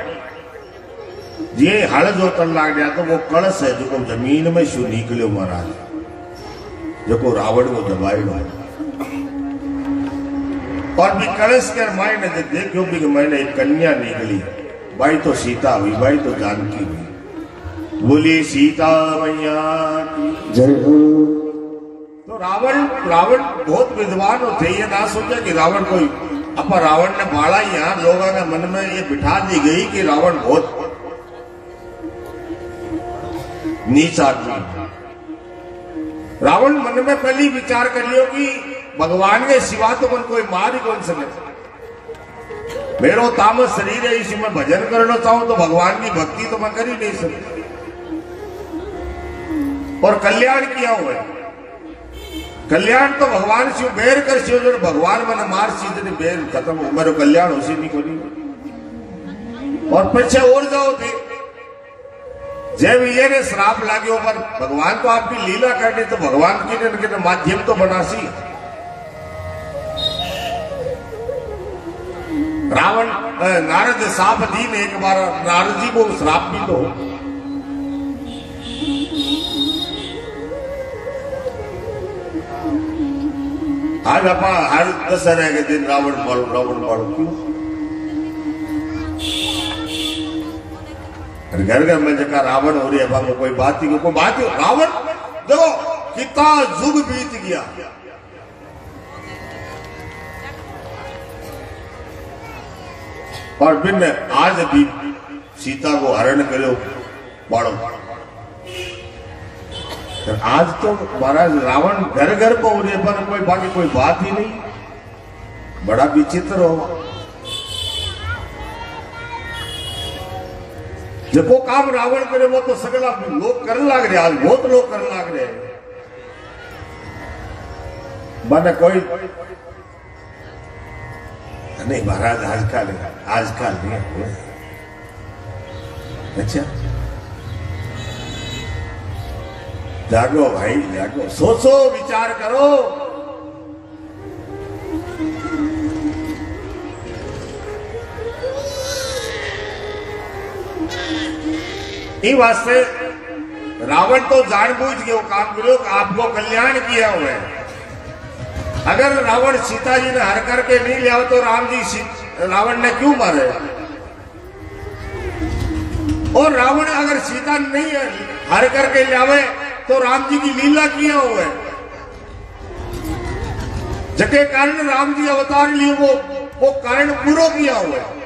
ये हल जोतन लग गया, तो वो कलश है जो जमीन में शु निकले महाराज, जो रावण को दबाई लो। और भी कलश कर मायने देखो भी मैंने एक कन्या निकली, भाई तो सीता हुई, भाई तो जानकी हुई। बोली सीता मैया की जय हो। तो रावण बहुत विद्वान थे, ये ना सोचा कि रावण कोई अपा रावण ने बाड़ा यहाँ लोगों के मन में ये बिठा दी गई कि रावण बहुत नीच आदमी। रावण मन में पहले विचार कर लियो कि भगवान के सिवा तो मन कोई मार ही कौन सके। मेरो तामस शरीर है, इसी में भजन करना चाहूं तो भगवान की भक्ति तो मैं कर ही नहीं सकता। और कल्याण किया हुआ है। कल्याण तो भगवान शिव बेर कर शिव जो भगवान मैंने मार सीधे बेर खत्म हो मेरे कल्याण उसी नहीं कोनी और पीछे और जाओ थे जब ये ने श्राप लागे पर भगवान तो आपकी लीला करनी तो भगवान की माध्यम तो बनासी रावण नारद साप दीन एक बार नारद जी को श्राप भी तो आज आप हर दशहरे के दिन रावण मारो क्यों घर घर में जगह रावण हो रही है कोई बात ही रावण देखो कितना युग बीत गया और फिर आज भी सीता को हरण करो बाड़ो आज तो महाराज रावण घर घर को हो रहे पर कोई बाकी कोई बात ही नहीं बड़ा विचित्र हो जो काम रावण करे वो तो सगला लोग करने लग रहे आज बहुत लोग करने लग रहे मैंने कोई नहीं महाराज आजकल नहीं है अच्छा जागो भाई जागो सोचो विचार करो इस वास्ते रावण तो जानबूझ के वो काम करो आपको कल्याण किया हुआ है अगर रावण सीता जी ने हर करके नहीं लिया तो राम जी रावण ने क्यों मारे और रावण अगर सीता नहीं हर करके लियावे तो राम जी की लीला किया हुआ है जके कारण राम जी अवतार लिए वो कारण पूरा किया हुआ है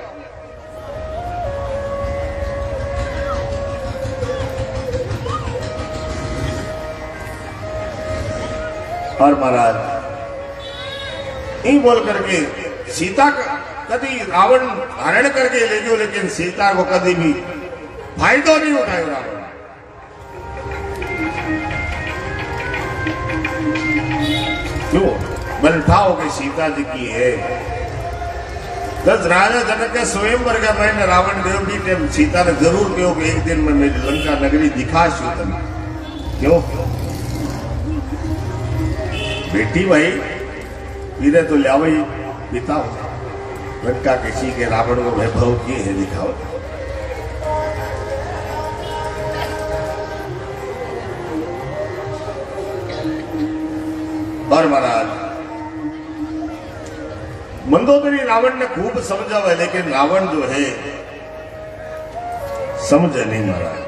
और महाराज यही बोल करके सीता कभी रावण हरण करके ले गयो लेकिन सीता को कभी भी फायदा नहीं उठाया रावण क्यों बलठाओ के सीता जी की है दस राजा जनक के स्वयंवर का मैंने रावण देव की सीता ने जरूर कहो कि एक दिन में मेरी लंका नगरी दिखा शू तुम क्यों बेटी भाई पीरे तो लियाओ ही पिता लंका किसी के रावण को वैभव की है दिखाओ और महाराज मंदोदरी रावण ने खूब समझा हुआ लेकिन रावण जो है समझे नहीं महाराज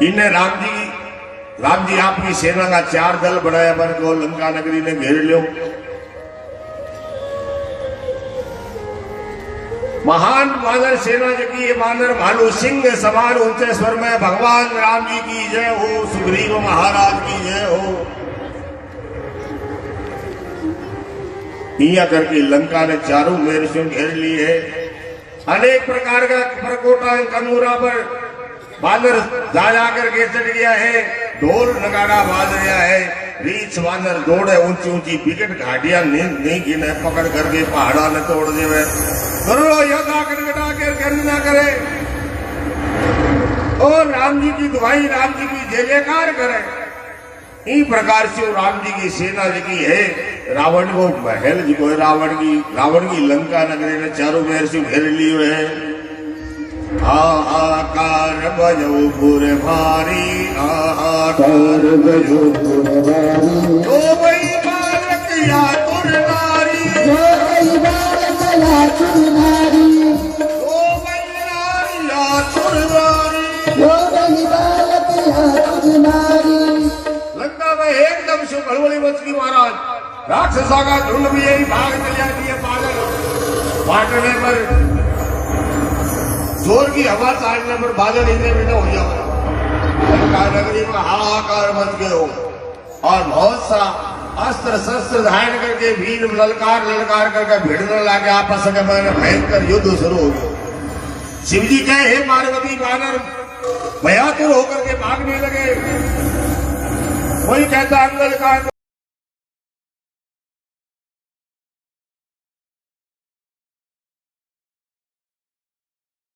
इन्हें राम जी आपकी सेना का 4 दल बनाया बन को लंका नगरी ने घेर लियो महान वानर सेना जगी ये वानर भालू सिंह समान ऊंचे स्वर में भगवान राम जी की जय हो सुग्रीव महाराज की जय हो इया करके लंका ने चारों मेर से घेर ली है अनेक प्रकार का प्रकोटा कनूरा पर वानर जा करके चढ़ गया है ढोल नगाड़ा बाज रहा है रीछ वानर दौड़े ऊंची ऊंची विकट घाटियां नहीं गिने पकड़ करके पहाड़ा ने तोड़ देवे करो योद्धा कटकटा के गर्ज ना करे और राम जी की दुहाई राम जी की जय जयकार करे इस प्रकार से राम जी की सेना जी की है रावण को महल जी को रावण की लंका नगरी ने चारों मेर से घेर लिए है आहाकार बजो पुर भारी आहाकार बजो पुर भारी ओ भाई बालक या तुर नारी ओ भाई बालक या तुर नारी ओ भाई नारी या तुर नारी ओ भाई बालक या तुर नारी लंका में एकदम से हड़बड़ी मच गई महाराज राक्षसा का झुंड भी यही भाग चलिया दिए पागल बांटने पर जोर की हवा चाटने पर बादल इतने बेटा हो जाओ नगरी में हाहाकार मच गए हो और बहुत सा अस्त्र शस्त्र धारण करके वीर ललकार करके भिड़ने लगे आपस में भयंकर युद्ध शुरू हो गया शिव जी कहे हे पार्वती वानर भयातुर होकर के भागने लगे। कोई कहता अंगल का